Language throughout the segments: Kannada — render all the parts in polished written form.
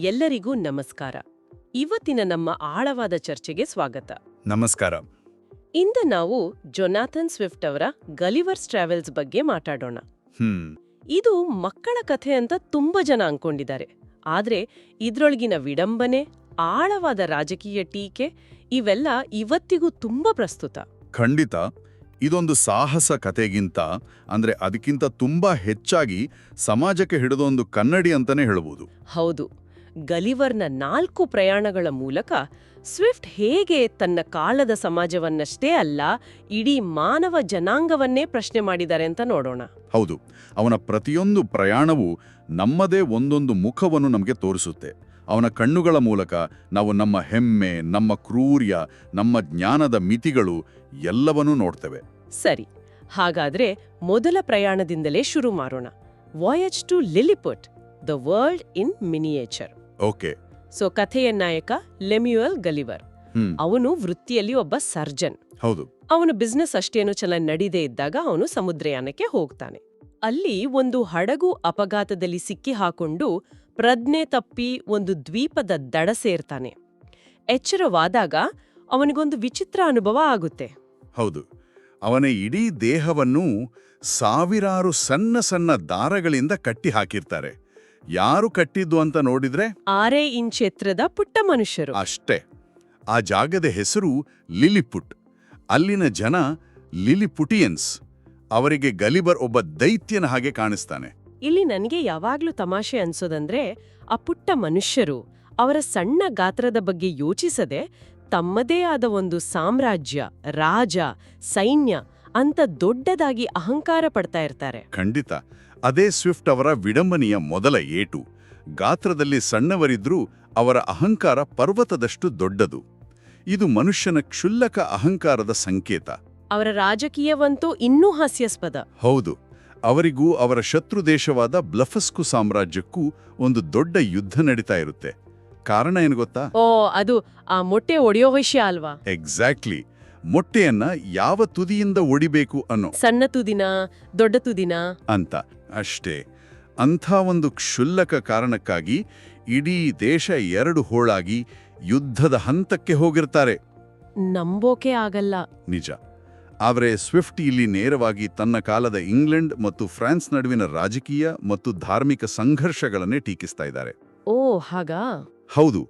ಎಲ್ಲರಿಗೂ ನಮಸ್ಕಾರ. ಇವತ್ತಿನ ನಮ್ಮ ಆಳವಾದ ಚರ್ಚೆಗೆ ಸ್ವಾಗತ. ನಮಸ್ಕಾರ. ಇಂದು ನಾವು ಜೊನಾಥನ್ ಸ್ವಿಫ್ಟ್ ಅವರ ಗಲಿವರ್ಸ್ ಟ್ರಾವೆಲ್ಸ್ ಬಗ್ಗೆ ಮಾತಾಡೋಣ. ಇದು ಮಕ್ಕಳ ಕಥೆ ಅಂತ ತುಂಬಾ ಜನ ಅನ್ಕೊಂಡಿದ್ದಾರೆ. ಆದ್ರೆ ಇದ್ರೊಳಗಿನ ವಿಡಂಬನೆ, ಆಳವಾದ ರಾಜಕೀಯ ಟೀಕೆ ಇವೆಲ್ಲ ಇವತ್ತಿಗೂ ತುಂಬಾ ಪ್ರಸ್ತುತ. ಖಂಡಿತ. ಇದೊಂದು ಸಾಹಸ ಕಥೆಗಿಂತ ಅಂದ್ರೆ ಅದಕ್ಕಿಂತ ತುಂಬಾ ಹೆಚ್ಚಾಗಿ ಸಮಾಜಕ್ಕೆ ಹಿಡಿದೊಂದು ಕನ್ನಡಿ ಅಂತಾನೆ ಹೇಳಬಹುದು. ಹೌದು. ಗಲಿವರ್ನ 4 ಪ್ರಯಾಣಗಳ ಮೂಲಕ ಸ್ವಿಫ್ಟ್ ಹೇಗೆ ತನ್ನ ಕಾಲದ ಸಮಾಜವನ್ನಷ್ಟೇ ಅಲ್ಲ, ಇಡೀ ಮಾನವ ಜನಾಂಗವನ್ನೇ ಪ್ರಶ್ನೆ ಮಾಡಿದ್ದಾರೆ ಅಂತ ನೋಡೋಣ. ಹೌದು, ಅವನ ಪ್ರತಿಯೊಂದು ಪ್ರಯಾಣವೂ ನಮ್ಮದೇ ಒಂದೊಂದು ಮುಖವನ್ನು ನಮಗೆ ತೋರಿಸುತ್ತೆ. ಅವನ ಕಣ್ಣುಗಳ ಮೂಲಕ ನಾವು ನಮ್ಮ ಹೆಮ್ಮೆ, ನಮ್ಮ ಕ್ರೂರ್ಯ, ನಮ್ಮ ಜ್ಞಾನದ ಮಿತಿಗಳು ಎಲ್ಲವನ್ನೂ ನೋಡ್ತೇವೆ. ಸರಿ, ಹಾಗಾದ್ರೆ ಮೊದಲ ಪ್ರಯಾಣದಿಂದಲೇ ಶುರು ಮಾಡೋಣ. Voyage to Lilliput, the world in miniature. Okay. So ಕಥೆಯ ನಾಯಕ ಲೆಮ್ಯುಯಲ್ ಗಲಿವರ್. ಅವನು ವೃತ್ತಿಯಲ್ಲಿ ಒಬ್ಬ ಸರ್ಜನ್. ಹೌದು. ಅವನು ಬಿಸ್ನೆಸ್ ಅಷ್ಟೇನು ಚೆನ್ನಾಗಿ ನಡೀದೇ ಇದ್ದಾಗ ಅವನು ಸಮುದ್ರಯಾನಕ್ಕೆ ಹೋಗ್ತಾನೆ. ಅಲ್ಲಿ ಒಂದು ಹಡಗು ಅಪಘಾತದಲ್ಲಿ ಸಿಕ್ಕಿ ಹಾಕೊಂಡು ಪ್ರಜ್ಞೆ ತಪ್ಪಿ ಒಂದು ದ್ವೀಪದ ದಡ ಸೇರ್ತಾನೆ. ಎಚ್ಚರವಾದಾಗ ಅವನಿಗೊಂದು ವಿಚಿತ್ರ ಅನುಭವ ಆಗುತ್ತೆ. ಹೌದು, ಅವನ ಇಡೀ ದೇಹವನ್ನು ಸಾವಿರಾರು ಸಣ್ಣ ಸಣ್ಣ ದಾರಗಳಿಂದ ಕಟ್ಟಿ ಹಾಕಿರ್ತಾರೆ. ಯಾರು ಕಟ್ಟಿದ್ದು ಅಂತ ನೋಡಿದ್ರೆ 6 ಇಂಚ್ ಎತ್ತರದ ಪುಟ್ಟ ಮನುಷ್ಯರು. ಅಷ್ಟೇ. ಆ ಜಾಗದ ಹೆಸರು ಲಿಲಿಪುಟ್. ಅಲ್ಲಿನ ಜನ ಲಿಲಿಪುಟಿಯನ್ಸ್. ಅವರಿಗೆ ಗಲಿವರ್ ಒಬ್ಬ ದೈತ್ಯನ ಹಾಗೆ ಕಾಣಿಸ್ತಾನೆ. ಇಲ್ಲಿ ನನಗೆ ಯಾವಾಗ್ಲೂ ತಮಾಷೆ ಅನ್ಸೋದಂದ್ರೆ, ಆ ಪುಟ್ಟ ಮನುಷ್ಯರು ಅವರ ಸಣ್ಣ ಗಾತ್ರದ ಬಗ್ಗೆ ಯೋಚಿಸದೆ ತಮ್ಮದೇ ಆದ ಒಂದು ಸಾಮ್ರಾಜ್ಯ, ರಾಜ, ಸೈನ್ಯ ಅಂತ ದೊಡ್ಡದಾಗಿ ಅಹಂಕಾರ ಪಡ್ತಾ ಇರ್ತಾರೆ. ಖಂಡಿತ. ಅದೇ ಸ್ವಿಫ್ಟ್ ಅವರ ವಿಡಂಬನೆಯ ಮೊದಲ ಏಟು. ಗಾತ್ರದಲ್ಲಿ ಸಣ್ಣವರಿದ್ರೂ ಅವರ ಅಹಂಕಾರ ಪರ್ವತದಷ್ಟು ದೊಡ್ಡದು. ಇದು ಮನುಷ್ಯನ ಕ್ಷುಲ್ಲಕ ಅಹಂಕಾರದ ಸಂಕೇತ. ಅವರ ರಾಜಕೀಯವಂತೂ ಇನ್ನೂ ಹಾಸ್ಯಾಸ್ಪದ. ಹೌದು. ಅವರಿಗೂ ಅವರ ಶತ್ರು ದೇಶವಾದ ಬ್ಲಫಸ್ಕು ಸಾಮ್ರಾಜ್ಯಕ್ಕೂ ಒಂದು ದೊಡ್ಡ ಯುದ್ಧ ನಡೀತಾ ಇರುತ್ತೆ. ಕಾರಣ ಏನು ಗೊತ್ತಾ? ಅದು ಆ ಮೊಟ್ಟೆ ಒಡೆಯೋ ವಿಷಯ ಅಲ್ವಾ? ಎಕ್ಸಾಕ್ಟ್ಲಿ. ಮೊಟ್ಟೆಯನ್ನ ಯಾವ ತುದಿಯಿಂದ ಒಡಿಬೇಕು ಅನ್ನೋ. ಸಣ್ಣ ತುದಿನ, ದೊಡ್ಡ ತುದಿನ ಅಂತ. ಅಷ್ಟೇ. ಅಂಥ ಒಂದು ಕ್ಷುಲ್ಲಕ ಕಾರಣಕ್ಕಾಗಿ ಇಡೀ ದೇಶ 2 ಹೋಳಾಗಿ ಯುದ್ಧದ ಹಂತಕ್ಕೆ ಹೋಗಿರ್ತಾರೆ. ನಂಬೋಕೆ ಆಗಲ್ಲ. ನಿಜ. ಆದರೆ ಸ್ವಿಫ್ಟ್ ಇಲ್ಲಿ ನೇರವಾಗಿ ತನ್ನ ಕಾಲದ ಇಂಗ್ಲೆಂಡ್ ಮತ್ತು ಫ್ರಾನ್ಸ್ ನಡುವಿನ ರಾಜಕೀಯ ಮತ್ತು ಧಾರ್ಮಿಕ ಸಂಘರ್ಷಗಳನ್ನೇ ಟೀಕಿಸ್ತಾ ಇದ್ದಾರೆ. ಹಾಗಾ? ಹೌದು.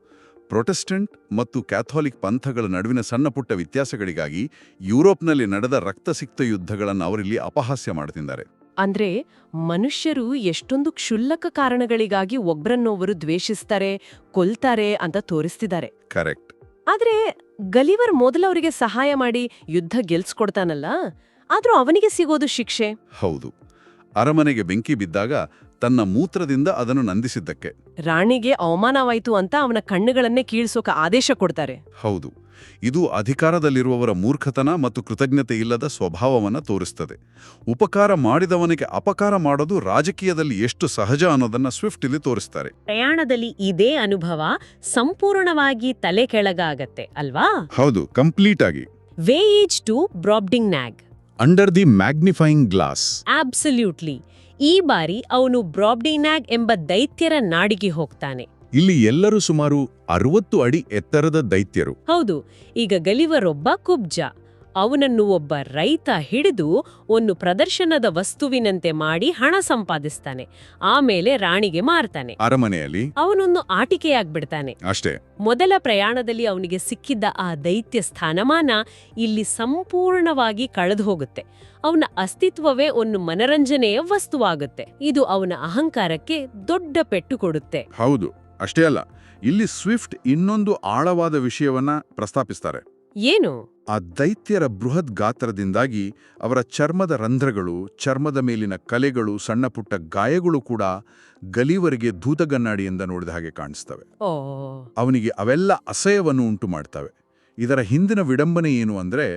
ಪ್ರೊಟೆಸ್ಟೆಂಟ್ ಮತ್ತು ಕ್ಯಾಥೋಲಿಕ್ ಪಂಥಗಳ ನಡುವಿನ ಸಣ್ಣಪುಟ್ಟ ವ್ಯತ್ಯಾಸಗಳಿಗಾಗಿ ಯುರೋಪ್ನಲ್ಲಿ ನಡೆದ ರಕ್ತಸಿಕ್ತ ಯುದ್ಧಗಳನ್ನು ಅವರಿಲ್ಲಿ ಅಪಹಾಸ್ಯ ಮಾಡ್ತಿದ್ದಾರೆ. ಅಂದ್ರೆ ಮನುಷ್ಯರು ಎಷ್ಟೊಂದು ಕ್ಷುಲ್ಲಕ ಕಾರಣಗಳಿಗಾಗಿ ಒಬ್ರನ್ನೊಬ್ಬರು ದ್ವೇಷಿಸ್ತಾರೆ, ಕೊಲ್ತಾರೆ ಅಂತ ತೋರಿಸ್ತಿದ್ದಾರೆ. ಕರೆಕ್ಟ್. ಆದ್ರೆ ಗಲಿವರ್ ಮೊದಲವರಿಗೆ ಸಹಾಯ ಮಾಡಿ ಯುದ್ಧ ಗೆಲ್ಸ್ಕೊಡ್ತಾನಲ್ಲ, ಆದ್ರೂ ಅವನಿಗೆ ಸಿಗೋದು ಶಿಕ್ಷೆ. ಹೌದು. ಅರಮನೆಗೆ ಬೆಂಕಿ ಬಿದ್ದಾಗ ತನ್ನ ಮೂತ್ರದಿಂದ ಅದನ್ನು ನಂದಿಸಿದ್ದಕ್ಕೆ. ರಾಣಿಗೆ ಅವಮಾನವಾಯ್ತು ಅಂತ ಅವನ ಕಣ್ಣುಗಳನ್ನೇ ಕೀಳ್ಸೋಕ ಆದೇಶ ಕೊಡ್ತಾರೆ. ಹೌದು. ಇದು ಅಧಿಕಾರದಲ್ಲಿರುವವರ ಮೂರ್ಖತನ ಮತ್ತು ಕೃತಜ್ಞತೆ ಇಲ್ಲದ ಸ್ವಭಾವವನ್ನ ತೋರಿಸ್ತದೆ. ಉಪಕಾರ ಮಾಡಿದವನಿಗೆ ಅಪಕಾರ ಮಾಡೋದು ರಾಜಕೀಯದಲ್ಲಿ ಎಷ್ಟು ಸಹಜ ಅನ್ನೋದನ್ನ ಸ್ವಿಫ್ಟ್ ಇಲ್ಲಿ ತೋರಿಸ್ತಾರೆ. ಪ್ರಯಾಣದಲ್ಲಿ ಇದೇ ಅನುಭವ ಸಂಪೂರ್ಣವಾಗಿ ತಲೆ ಕೆಳಗಾಗತ್ತೆ ಅಲ್ವಾ? ಹೌದು, ಕಂಪ್ಲೀಟ್ ಆಗಿ. Voyage to Brobdingnag, under the magnifying glass. Absolutely. ಈ ಬಾರಿ ಅವನು ಬ್ರಾಬ್ಡಿಂಗ್ನಾಗ್ ಎಂಬ ದೈತ್ಯರ ನಾಡಿಗೆ ಹೋಗ್ತಾನೆ. ಇಲ್ಲಿ ಎಲ್ಲರೂ ಸುಮಾರು 60 ಅಡಿ ಎತ್ತರದ ದೈತ್ಯರು. ಹೌದು. ಈಗ ಗಲಿವರ್ ಒಬ್ಬ ಕುಬ್ಜ. ಅವನನ್ನು ಒಬ್ಬ ರೈತ ಹಿಡಿದು ಒಂದು ಪ್ರದರ್ಶನದ ವಸ್ತುವಿನಂತೆ ಮಾಡಿ ಹಣ ಸಂಪಾದಿಸ್ತಾನೆ. ಆಮೇಲೆ ರಾಣಿಗೆ ಮಾರ್ತಾನೆ. ಅರಮನೆಯಲ್ಲಿ ಅವನೊಂದು ಆಟಿಕೆಯಾಗ್ಬಿಡ್ತಾನೆ. ಅಷ್ಟೇ. ಮೊದಲ ಪ್ರಯಾಣದಲ್ಲಿ ಅವನಿಗೆ ಸಿಕ್ಕಿದ್ದ ಆ ದೈತ್ಯ ಸ್ಥಾನಮಾನ ಇಲ್ಲಿ ಸಂಪೂರ್ಣವಾಗಿ ಕಳೆದು ಹೋಗುತ್ತೆ. ಅವನ ಅಸ್ತಿತ್ವವೇ ಒಂದು ಮನರಂಜನೆಯ ವಸ್ತುವಾಗುತ್ತೆ. ಇದು ಅವನ ಅಹಂಕಾರಕ್ಕೆ ದೊಡ್ಡ ಪೆಟ್ಟು ಕೊಡುತ್ತೆ. ಹೌದು. ಅಷ್ಟೇ ಅಲ್ಲ, ಇಲ್ಲಿ ಸ್ವಿಫ್ಟ್ ಇನ್ನೊಂದು ಆಳವಾದ ವಿಷಯವನ್ನ ಪ್ರಸ್ತಾಪಿಸ್ತಾರೆ. ಏನು? ಆ ದೈತ್ಯರ ಬೃಹತ್ ಗಾತ್ರದಿಂದಾಗಿ ಅವರ ಚರ್ಮದ ರಂಧ್ರಗಳು, ಚರ್ಮದ ಮೇಲಿನ ಕಲೆಗಳು, ಸಣ್ಣಪುಟ್ಟ ಗಾಯಗಳು ಕೂಡ ಗಲಿವರಿಗೆ ಭೂತಗನ್ನಡಿಯಿಂದ ನೋಡಿದ ಹಾಗೆ ಕಾಣಿಸ್ತವೆ. ಅವನಿಗೆ ಅವೆಲ್ಲ ಅಸಹ್ಯವನ್ನು ಉಂಟು ಮಾಡ್ತವೆ. ಇದರ ಹಿಂದಿನ ವಿಡಂಬನೆ ಏನು ಅಂದರೆ,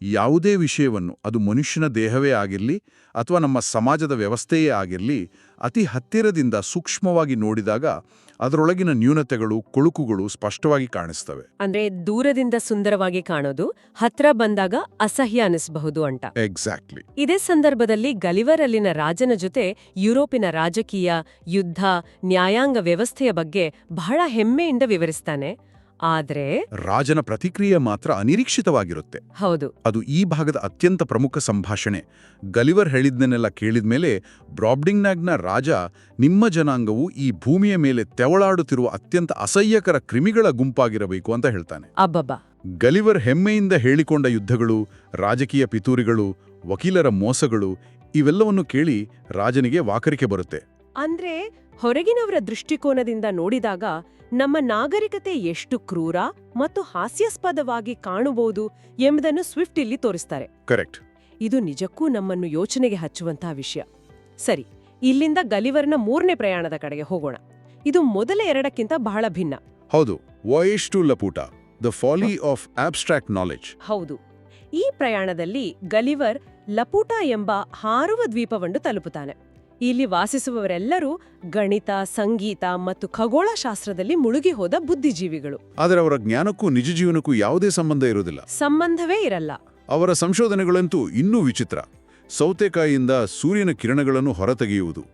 ಯಾವುದೇ ವಿಷಯವನ್ನು, ಅದು ಮನುಷ್ಯನ ದೇಹವೇ ಆಗಿರಲಿ ಅಥವಾ ನಮ್ಮ ಸಮಾಜದ ವ್ಯವಸ್ಥೆಯೇ ಆಗಿರಲಿ, ಅತಿ ಹತ್ತಿರದಿಂದ ಸೂಕ್ಷ್ಮವಾಗಿ ನೋಡಿದಾಗ ಅದರೊಳಗಿನ ನ್ಯೂನತೆಗಳು, ಕೊಳುಕುಗಳು ಸ್ಪಷ್ಟವಾಗಿ ಕಾಣಿಸ್ತವೆ. ಅಂದ್ರೆ ದೂರದಿಂದ ಸುಂದರವಾಗಿ ಕಾಣೋದು, ಹತ್ರ ಬಂದಾಗ ಅಸಹ್ಯ ಅನಿಸಬಹುದು ಅಂತ. ಎಕ್ಸಾಕ್ಟ್ಲಿ. ಇದೇ ಸಂದರ್ಭದಲ್ಲಿ ಗಲಿವರ್ ಅಲ್ಲಿನ ರಾಜನ ಜೊತೆ ಯುರೋಪಿನ ರಾಜಕೀಯ, ಯುದ್ಧ, ನ್ಯಾಯಾಂಗ ವ್ಯವಸ್ಥೆಯ ಬಗ್ಗೆ ಬಹಳ ಹೆಮ್ಮೆಯಿಂದ ವಿವರಿಸ್ತಾನೆ. ಆದ್ರೆ ರಾಜನ ಪ್ರತಿಕ್ರಿಯೆ ಮಾತ್ರ ಅನಿರೀಕ್ಷಿತವಾಗಿರುತ್ತೆ. ಹೌದು, ಅದು ಈ ಭಾಗದ ಅತ್ಯಂತ ಪ್ರಮುಖ ಸಂಭಾಷಣೆ. ಗಲಿವರ್ ಹೇಳಿದ್ನೆಲ್ಲ ಕೇಳಿದ್ಮೇಲೆ ಬ್ರಾಬ್ಡಿಂಗ್ನಾಗ್ನ ರಾಜ, ನಿಮ್ಮ ಜನಾಂಗವು ಈ ಭೂಮಿಯ ಮೇಲೆ ತೆವಳಾಡುತ್ತಿರುವ ಅತ್ಯಂತ ಅಸಹ್ಯಕರ ಕ್ರಿಮಿಗಳ ಗುಂಪಾಗಿರಬೇಕು ಅಂತ ಹೇಳ್ತಾನೆ. ಅಬ್ಬಬ್ಬಾ. ಗಲಿವರ್ ಹೆಮ್ಮೆಯಿಂದ ಹೇಳಿಕೊಂಡ ಯುದ್ಧಗಳು, ರಾಜಕೀಯ ಪಿತೂರಿಗಳು, ವಕೀಲರ ಮೋಸಗಳು ಇವೆಲ್ಲವನ್ನು ಕೇಳಿ ರಾಜನಿಗೆ ವಾಕರಿಕೆ ಬರುತ್ತೆ. ಅಂದ್ರೆ ಹೊರಗಿನವರ ದೃಷ್ಟಿಕೋನದಿಂದ ನೋಡಿದಾಗ ನಮ್ಮ ನಾಗರಿಕತೆ ಎಷ್ಟು ಕ್ರೂರ ಮತ್ತು ಹಾಸ್ಯಾಸ್ಪದವಾಗಿ ಕಾಣಬಹುದು ಎಂಬುದನ್ನು ಸ್ವಿಫ್ಟ್ ಇಲ್ಲಿ ತೋರಿಸ್ತಾರೆ. ಕರೆಕ್ಟ್. ಇದು ನಿಜಕ್ಕೂ ನಮ್ಮನ್ನು ಯೋಚನೆಗೆ ಹಚ್ಚುವಂತಹ ವಿಷಯ. ಸರಿ, ಇಲ್ಲಿಂದ ಗಲಿವರ್ನ 3ನೇ ಪ್ರಯಾಣದ ಕಡೆಗೆ ಹೋಗೋಣ. ಇದು ಮೊದಲ 2ಕ್ಕಿಂತ ಬಹಳ ಭಿನ್ನ. ಹೌದು, voyage to Laputa, the folly of abstract knowledge. ಹೌದು, ಈ ಪ್ರಯಾಣದಲ್ಲಿ ಗಲಿವರ್ ಲಪುಟಾ ಎಂಬ ಹಾರುವ ದ್ವೀಪವನ್ನು ತಲುಪುತ್ತಾನೆ. ಇಲ್ಲಿ ವಾಸಿಸುವವರೆಲ್ಲರೂ ಗಣಿತ, ಸಂಗೀತ ಮತ್ತು ಖಗೋಳಶಾಸ್ತ್ರದಲ್ಲಿ ಮುಳುಗಿ ಹೋದ ಬುದ್ಧಿಜೀವಿಗಳು. ಆದರೆ ಅವರ ಜ್ಞಾನಕ್ಕೂ ನಿಜ ಜೀವನಕ್ಕೂ ಯಾವುದೇ ಸಂಬಂಧ ಇರುವುದಿಲ್ಲ. ಸಂಬಂಧವೇ ಇರಲ್ಲ. ಅವರ ಸಂಶೋಧನೆಗಳಂತೂ ಇನ್ನೂ ವಿಚಿತ್ರ. ಸೌತೆಕಾಯಿಯಿಂದ ಸೂರ್ಯನ ಕಿರಣಗಳನ್ನು ಹೊರತೆಗೆಯುವುದು,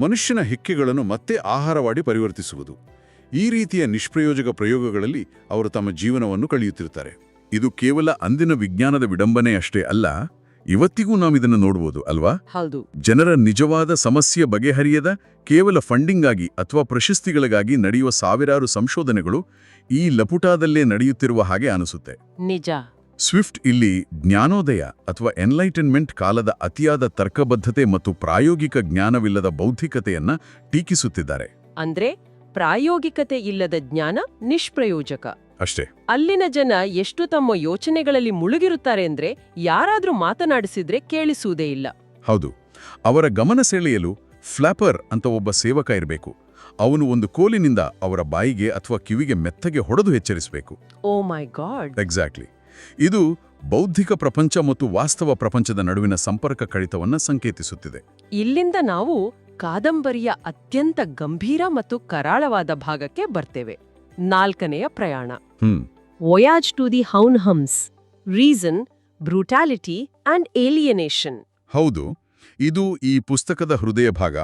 ಮನುಷ್ಯನ ಹಿಕ್ಕೆಗಳನ್ನು ಮತ್ತೆ ಆಹಾರವಾಗಿ ಪರಿವರ್ತಿಸುವುದು, ಈ ರೀತಿಯ ನಿಷ್ಪ್ರಯೋಜಕ ಪ್ರಯೋಗಗಳಲ್ಲಿ ಅವರು ತಮ್ಮ ಜೀವನವನ್ನು ಕಳೆಯುತ್ತಿರುತ್ತಾರೆ. ಇದು ಕೇವಲ ಅಂದಿನ ವಿಜ್ಞಾನದ ವಿಡಂಬನೆ ಅಷ್ಟೇ ಅಲ್ಲ, ಇವತ್ತಿಗೂ ನಾವಿದನ್ನು ನೋಡಬಹುದು ಅಲ್ವಾ? ಹೌದು. ಜನರ ನಿಜವಾದ ಸಮಸ್ಯೆ ಬಗೆಹರಿಯದ ಕೇವಲ ಫಂಡಿಂಗ್ ಆಗಿ ಅಥವಾ ಪ್ರಶಸ್ತಿಗಳಿಗಾಗಿ ನಡೆಯುವ ಸಾವಿರಾರು ಸಂಶೋಧನೆಗಳು ಈ ಲಪುಟಾದಲ್ಲೇ ನಡೆಯುತ್ತಿರುವ ಹಾಗೆ ಅನಿಸುತ್ತೆ. ನಿಜ. ಸ್ವಿಫ್ಟ್ ಇಲ್ಲಿ ಜ್ಞಾನೋದಯ ಅಥವಾ ಎನ್ಲೈಟನ್ಮೆಂಟ್ ಕಾಲದ ಅತಿಯಾದ ತರ್ಕಬದ್ಧತೆ ಮತ್ತು ಪ್ರಾಯೋಗಿಕ ಜ್ಞಾನವಿಲ್ಲದ ಬೌದ್ಧಿಕತೆಯನ್ನ ಟೀಕಿಸುತ್ತಿದ್ದಾರೆ. ಅಂದ್ರೆ ಪ್ರಾಯೋಗಿಕತೆ ಇಲ್ಲದ ಜ್ಞಾನ ನಿಷ್ಪ್ರಯೋಜಕ ಅಷ್ಟೇ. ಅಲ್ಲಿನ ಜನ ಎಷ್ಟು ತಮ್ಮ ಯೋಚನೆಗಳಲ್ಲಿ ಮುಳುಗಿರುತ್ತಾರೆ ಅಂದ್ರೆ ಯಾರಾದ್ರೂ ಮಾತನಾಡಿಸಿದ್ರೆ ಕೇಳಿಸುವುದೇ ಇಲ್ಲ. ಹೌದು, ಅವರ ಗಮನ ಸೆಳೆಯಲು ಫ್ಲಾಪರ್ ಅಂತ ಒಬ್ಬ ಸೇವಕ ಇರಬೇಕು. ಅವನು ಒಂದು ಕೋಲಿನಿಂದ ಅವರ ಬಾಯಿಗೆ ಅಥವಾ ಕಿವಿಗೆ ಮೆತ್ತಗೆ ಹೊಡೆದು ಎಚ್ಚರಿಸಬೇಕು. ಓ ಮೈ ಗಾಡ್. ಎಕ್ಸಾಕ್ಟ್ಲಿ. ಇದು ಬೌದ್ಧಿಕ ಪ್ರಪಂಚ ಮತ್ತು ವಾಸ್ತವ ಪ್ರಪಂಚದ ನಡುವಿನ ಸಂಪರ್ಕ ಕಡಿತವನ್ನ ಸಂಕೇತಿಸುತ್ತಿದೆ. ಇಲ್ಲಿಂದ ನಾವು ಕಾದಂಬರಿಯ ಅತ್ಯಂತ ಗಂಭೀರ ಮತ್ತು ಕರಾಳವಾದ ಭಾಗಕ್ಕೆ ಬರ್ತೇವೆ. 4ನೆಯ ಪ್ರಯಾಣ. ವೊಯಾಜ್ ಟು ದಿ ಹೌನ್ಹಮ್ಸ್, ರೀಸನ್, ಬ್ರೂಟಾಲಿಟಿ ಅಂಡ್ ಏಲಿಯನೇಷನ್. ಹೌದು, ಇದು ಈ ಪುಸ್ತಕದ ಹೃದಯ ಭಾಗ.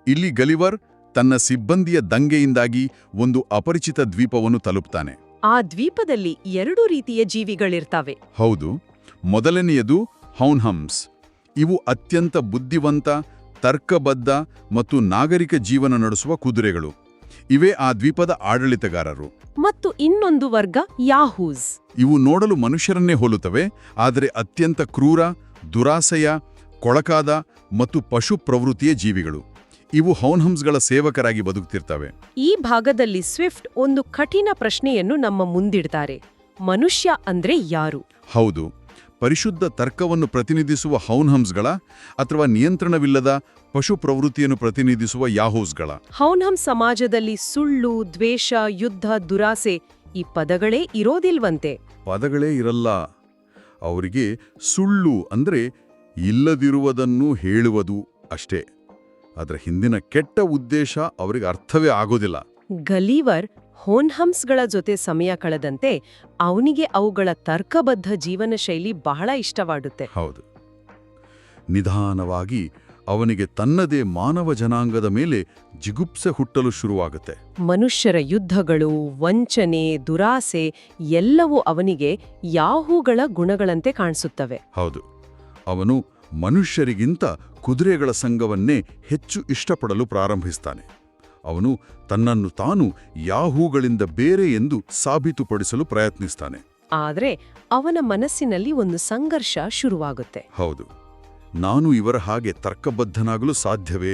ಇಲ್ಲಿ ಗಲಿವರ್ ತನ್ನ ಸಿಬ್ಬಂದಿಯ ದಂಗೆಯಿಂದಾಗಿ ಒಂದು ಅಪರಿಚಿತ ದ್ವೀಪವನ್ನು ತಲುಪ್ತಾನೆ. ಆ ದ್ವೀಪದಲ್ಲಿ 2 ರೀತಿಯ ಜೀವಿಗಳಿರ್ತಾವೆ. ಹೌದು, ಮೊದಲನೆಯದು ಹೌನ್ಹಮ್ಸ್. ಇವು ಅತ್ಯಂತ ಬುದ್ಧಿವಂತ, ತರ್ಕಬದ್ಧ ಮತ್ತು ನಾಗರಿಕ ಜೀವನ ನಡೆಸುವ ಕುದುರೆಗಳು. ಇವೇ ಆ ದ್ವೀಪದ ಆಡಳಿತಗಾರರು. ಮತ್ತು ಇನ್ನೊಂದು ವರ್ಗ ಯಾಹೂಸ್. ಇವು ನೋಡಲು ಮನುಷ್ಯರನ್ನೇ ಹೋಲುತ್ತವೆ, ಆದರೆ ಅತ್ಯಂತ ಕ್ರೂರ, ದುರಾಸೆಯ, ಕೊಳಕಾದ ಮತ್ತು ಪಶು ಪ್ರವೃತ್ತಿಯ ಜೀವಿಗಳು. ಇವು ಹೌನ್ಹಮ್ಸ್ಗಳ ಸೇವಕರಾಗಿ ಬದುಕುತ್ತಿರ್ತವೆ. ಈ ಭಾಗದಲ್ಲಿ ಸ್ವಿಫ್ಟ್ ಒಂದು ಕಠಿಣ ಪ್ರಶ್ನೆಯನ್ನು ನಮ್ಮ ಮುಂದಿಡ್ತಾರೆ. ಮನುಷ್ಯ ಅಂದ್ರೆ ಯಾರು? ಹೌದು, ಪರಿಶುದ್ಧ ತರ್ಕವನ್ನು ಪ್ರತಿನಿಧಿಸುವ ಹೌನ್ಹಮ್ಸ್ಗಳ ಅಥವಾ ನಿಯಂತ್ರಣವಿಲ್ಲದ ಪಶು ಪ್ರವೃತ್ತಿಯನ್ನು ಪ್ರತಿನಿಧಿಸುವ ಯಾಹೂಸ್ಗಳ? ಹೌನ್ಹಮ್ ಸಮಾಜದಲ್ಲಿ ಸುಳ್ಳು, ದ್ವೇಷ, ಯುದ್ಧ, ದುರಾಸೆ ಈ ಪದಗಳೇ ಇರೋದಿಲ್ವಂತೆ. ಪದಗಳೇ ಇರಲ್ಲ. ಅವರಿಗೆ ಸುಳ್ಳು ಅಂದ್ರೆ ಇಲ್ಲದಿರುವುದನ್ನು ಹೇಳುವುದು ಅಷ್ಟೇ. ಅದರ ಹಿಂದಿನ ಕೆಟ್ಟ ಉದ್ದೇಶ ಅವರಿಗೆ ಅರ್ಥವೇ ಆಗೋದಿಲ್ಲ. ಗಲಿವರ್ ಹೋನ್ಹಮ್ಸ್ಗಳ ಜೊತೆ ಸಮಯ ಕಳೆದಂತೆ ಅವನಿಗೆ ಅವುಗಳ ತರ್ಕಬದ್ಧ ಜೀವನ ಶೈಲಿ ಬಹಳ ಇಷ್ಟವಾಡುತ್ತೆ. ಹೌದು, ನಿಧಾನವಾಗಿ ಅವನಿಗೆ ತನ್ನದೇ ಮಾನವ ಜನಾಂಗದ ಮೇಲೆ ಜಿಗುಪ್ಸೆ ಹುಟ್ಟಲು ಶುರುವಾಗುತ್ತೆ. ಮನುಷ್ಯರ ಯುದ್ಧಗಳು, ವಂಚನೆ, ದುರಾಸೆ ಎಲ್ಲವೂ ಅವನಿಗೆ ಯಾಹೂಗಳ ಗುಣಗಳಂತೆ ಕಾಣಿಸುತ್ತವೆ. ಹೌದು, ಅವನು ಮನುಷ್ಯರಿಗಿಂತ ಕುದುರೆಗಳ ಸಂಘವನ್ನೇ ಹೆಚ್ಚು ಇಷ್ಟಪಡಲು ಪ್ರಾರಂಭಿಸ್ತಾನೆ. ಅವನು ತನ್ನನ್ನು ತಾನು ಯಾಹೂಗಳಿಂದ ಬೇರೆ ಎಂದು ಸಾಬೀತುಪಡಿಸಲು ಪ್ರಯತ್ನಿಸ್ತಾನೆ. ಆದರೆ ಅವನ ಮನಸ್ಸಿನಲ್ಲಿ ಒಂದು ಸಂಘರ್ಷ ಶುರುವಾಗುತ್ತೆ. ಹೌದು, ನಾನು ಇವರ ಹಾಗೆ ತರ್ಕಬದ್ಧನಾಗಲು ಸಾಧ್ಯವೇ,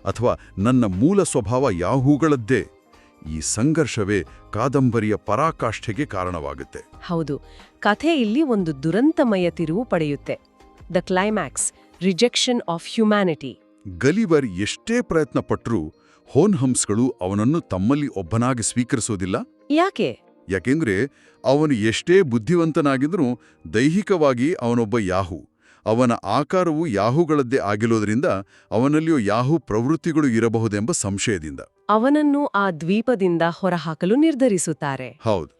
ಅಥವಾ ನನ್ನ ಮೂಲ ಸ್ವಭಾವ ಯಾಹೂಗಳದ್ದೇ? ಈ ಸಂಘರ್ಷವೇ ಕಾದಂಬರಿಯ ಪರಾಕಾಷ್ಠೆಗೆ ಕಾರಣವಾಗುತ್ತೆ. ಹೌದು, ಕಥೆ ಇಲ್ಲಿ ಒಂದು ದುರಂತಮಯ ತಿರುವು ಪಡೆಯುತ್ತೆ. The climax, rejection of humanity. Gulliver ಎಷ್ಟೇ ಪ್ರಯತ್ನ ಪಟ್ಟರೂ ಹೋನ್ಹಮ್ಸ್ಗಳು ಅವನನ್ನು ತಮ್ಮಲ್ಲಿ ಒಬ್ಬನಾಗಿ ಸ್ವೀಕರಿಸೋದಿಲ್ಲ. ಯಾಕೆ? ಯಾಕೆಂದ್ರೆ ಅವನು ಎಷ್ಟೇ ಬುದ್ಧಿವಂತನಾಗಿದ್ರೂ ದೈಹಿಕವಾಗಿ ಅವನೊಬ್ಬ ಯಾಹು. ಅವನ ಆಕಾರವು ಯಾಹುಗಳದ್ದೇ ಆಗಿರೋದ್ರಿಂದ ಅವನಲ್ಲಿಯೂ ಯಾಹು ಪ್ರವೃತ್ತಿಗಳು ಇರಬಹುದೆಂಬ ಸಂಶಯದಿಂದ ಅವನನ್ನು ಆ ದ್ವೀಪದಿಂದ ಹೊರಹಾಕಲು ನಿರ್ಧರಿಸುತ್ತಾರೆ. ಹೌದು,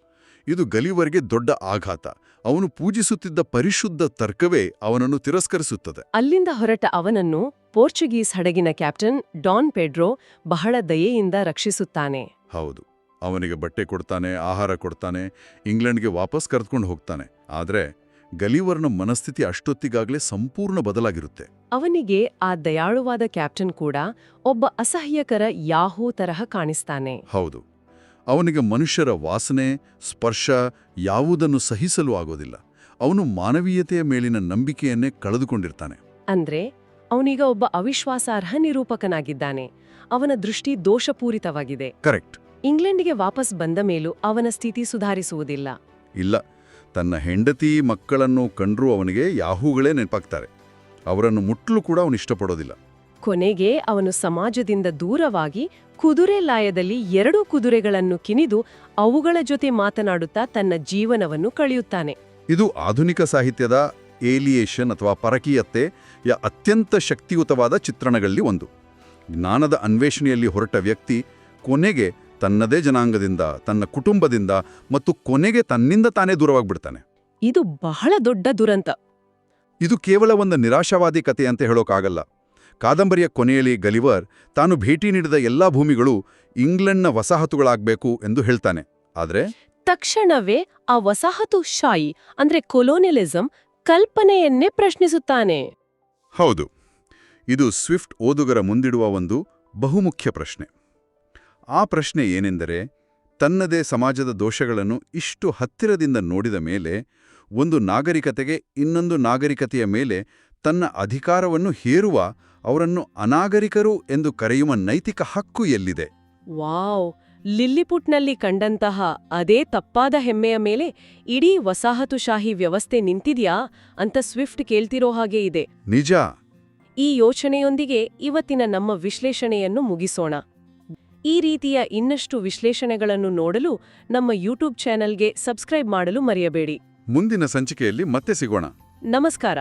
ಇದು ಗಲಿವರ್ಗೆ ದೊಡ್ಡ ಆಘಾತ. ಅವನು ಪೂಜಿಸುತ್ತಿದ್ದ ಪರಿಶುದ್ಧ ತರ್ಕವೇ ಅವನನ್ನು ತಿರಸ್ಕರಿಸುತ್ತದೆ. ಅಲ್ಲಿಂದ ಹೊರಟ ಅವನನ್ನು ಪೋರ್ಚುಗೀಸ್ ಹಡಗಿನ ಕ್ಯಾಪ್ಟನ್ ಡಾನ್ ಪೆಡ್ರೋ ಬಹಳ ದಯೆಯಿಂದ ರಕ್ಷಿಸುತ್ತಾನೆ. ಹೌದು, ಅವನಿಗೆ ಬಟ್ಟೆ ಕೊಡ್ತಾನೆ, ಆಹಾರ ಕೊಡ್ತಾನೆ, ಇಂಗ್ಲೆಂಡ್ಗೆ ವಾಪಸ್ ಕರೆದುಕೊಂಡು ಹೋಗ್ತಾನೆ. ಆದ್ರೆ ಗಲಿವರ್ನ ಮನಸ್ಥಿತಿ ಅಷ್ಟೊತ್ತಿಗಾಗಲೇ ಸಂಪೂರ್ಣ ಬದಲಾಗಿರುತ್ತೆ. ಅವನಿಗೆ ಆ ದಯಾಳುವಾದ ಕ್ಯಾಪ್ಟನ್ ಕೂಡ ಒಬ್ಬ ಅಸಹ್ಯಕರ ಯಾಹೂ ತರಹ ಕಾಣಿಸ್ತಾನೆ. ಹೌದು, ಅವನಿಗೆ ಮನುಷ್ಯರ ವಾಸನೆ, ಸ್ಪರ್ಶ ಯಾವುದನ್ನು ಸಹಿಸಲು ಆಗೋದಿಲ್ಲ. ಅವನು ಮಾನವೀಯತೆಯ ಮೇಲಿನ ನಂಬಿಕೆಯನ್ನೇ ಕಳೆದುಕೊಂಡಿರ್ತಾನೆ. ಅಂದ್ರೆ ಅವನೀಗ ಒಬ್ಬ ಅವಿಶ್ವಾಸಾರ್ಹ ನಿರೂಪಕನಾಗಿದ್ದಾನೆ. ಅವನ ದೃಷ್ಟಿ ದೋಷಪೂರಿತವಾಗಿದೆ. ಕರೆಕ್ಟ್. ಇಂಗ್ಲೆಂಡ್ಗೆ ವಾಪಸ್ ಬಂದ ಮೇಲೂ ಅವನ ಸ್ಥಿತಿ ಸುಧಾರಿಸುವುದಿಲ್ಲ. ಇಲ್ಲ, ತನ್ನ ಹೆಂಡತಿ ಮಕ್ಕಳನ್ನು ಕಂಡ್ರೂ ಅವನಿಗೆ ಯಾಹೂಗಳೇ ನೆನಪಾಗ್ತಾರೆ. ಅವರನ್ನು ಮುಟ್ಟಲು ಕೂಡ ಅವನು ಇಷ್ಟಪಡೋದಿಲ್ಲ. ಕೊನೆಗೆ ಅವನು ಸಮಾಜದಿಂದ ದೂರವಾಗಿ ಕುದುರೆ ಲಾಯದಲ್ಲಿ 2 ಕುದುರೆಗಳನ್ನು ಕಿನಿದು ಅವುಗಳ ಜೊತೆ ಮಾತನಾಡುತ್ತಾ ತನ್ನ ಜೀವನವನ್ನು ಕಳೆಯುತ್ತಾನೆ. ಇದು ಆಧುನಿಕ ಸಾಹಿತ್ಯದ ಏಲಿಯೇಷನ್ ಅಥವಾ ಪರಕೀಯತೆಯ ಅತ್ಯಂತ ಶಕ್ತಿಯುತವಾದ ಚಿತ್ರಣಗಳಲ್ಲಿ ಒಂದು. ಜ್ಞಾನದ ಅನ್ವೇಷಣೆಯಲ್ಲಿ ಹೊರಟ ವ್ಯಕ್ತಿ ಕೊನೆಗೆ ತನ್ನದೇ ಜನಾಂಗದಿಂದ, ತನ್ನ ಕುಟುಂಬದಿಂದ ಮತ್ತು ಕೊನೆಗೆ ತನ್ನಿಂದ ತಾನೇ ದೂರವಾಗ್ಬಿಡ್ತಾನೆ. ಇದು ಬಹಳ ದೊಡ್ಡ ದುರಂತ. ಇದು ಕೇವಲ ಒಂದು ನಿರಾಶಾವಾದಿ ಕಥೆ ಅಂತ ಹೇಳೋಕ್ಕಾಗಲ್ಲ. ಕಾದಂಬರಿಯ ಕೊನೆಯಲ್ಲಿ ಗಲಿವರ್ ತಾನು ಭೇಟಿ ನೀಡಿದ ಎಲ್ಲಾ ಭೂಮಿಗಳು ಇಂಗ್ಲೆಂಡ್ನ ವಸಾಹತುಗಳಾಗಬೇಕು ಎಂದು ಹೇಳ್ತಾನೆ. ಆದ್ರೆ ತಕ್ಷಣವೇ ಆ ವಸಾಹತುಶಾಹಿ ಅಂದ್ರೆ ಕೊಲೋನಿಯಲಿಸಂ ಕಲ್ಪನೆಯನ್ನೇ ಪ್ರಶ್ನಿಸುತ್ತಾನೆ. ಹೌದು, ಇದು ಸ್ವಿಫ್ಟ್ ಓದುಗರ ಮುಂದಿಡುವ ಒಂದು ಬಹುಮುಖ್ಯ ಪ್ರಶ್ನೆ. ಆ ಪ್ರಶ್ನೆ ಏನೆಂದರೆ, ತನ್ನದೇ ಸಮಾಜದ ದೋಷಗಳನ್ನು ಇಷ್ಟು ಹತ್ತಿರದಿಂದ ನೋಡಿದ ಮೇಲೆ ಒಂದು ನಾಗರಿಕತೆಗೆ ಇನ್ನೊಂದು ನಾಗರಿಕತೆಯ ಮೇಲೆ ತನ್ನ ಅಧಿಕಾರವನ್ನು ಹೇರುವ, ಅವರನ್ನು ಅನಾಗರಿಕರು ಎಂದು ಕರೆಯುವ ನೈತಿಕ ಹಕ್ಕು ಎಲ್ಲಿದೆ? ವಾವ್! ಲಿಲ್ಲಿಪುಟ್ನಲ್ಲಿ ಕಂಡಂತಹ ಅದೇ ತಪ್ಪಾದ ಹೆಮ್ಮೆಯ ಮೇಲೆ ಇಡೀ ವಸಾಹತುಶಾಹಿ ವ್ಯವಸ್ಥೆ ನಿಂತಿದ್ಯಾ ಅಂತ ಸ್ವಿಫ್ಟ್ ಕೇಳ್ತಿರೋ ಹಾಗೆ ಇದೆ. ನಿಜ. ಈ ಯೋಚನೆಯೊಂದಿಗೆ ಇವತ್ತಿನ ನಮ್ಮ ವಿಶ್ಲೇಷಣೆಯನ್ನು ಮುಗಿಸೋಣ. ಈ ರೀತಿಯ ಇನ್ನಷ್ಟು ವಿಶ್ಲೇಷಣೆಗಳನ್ನು ನೋಡಲು ನಮ್ಮ ಯೂಟ್ಯೂಬ್ ಚಾನೆಲ್ಗೆ ಸಬ್ಸ್ಕ್ರೈಬ್ ಮಾಡಲು ಮರೆಯಬೇಡಿ. ಮುಂದಿನ ಸಂಚಿಕೆಯಲ್ಲಿ ಮತ್ತೆ ಸಿಗೋಣ. ನಮಸ್ಕಾರ.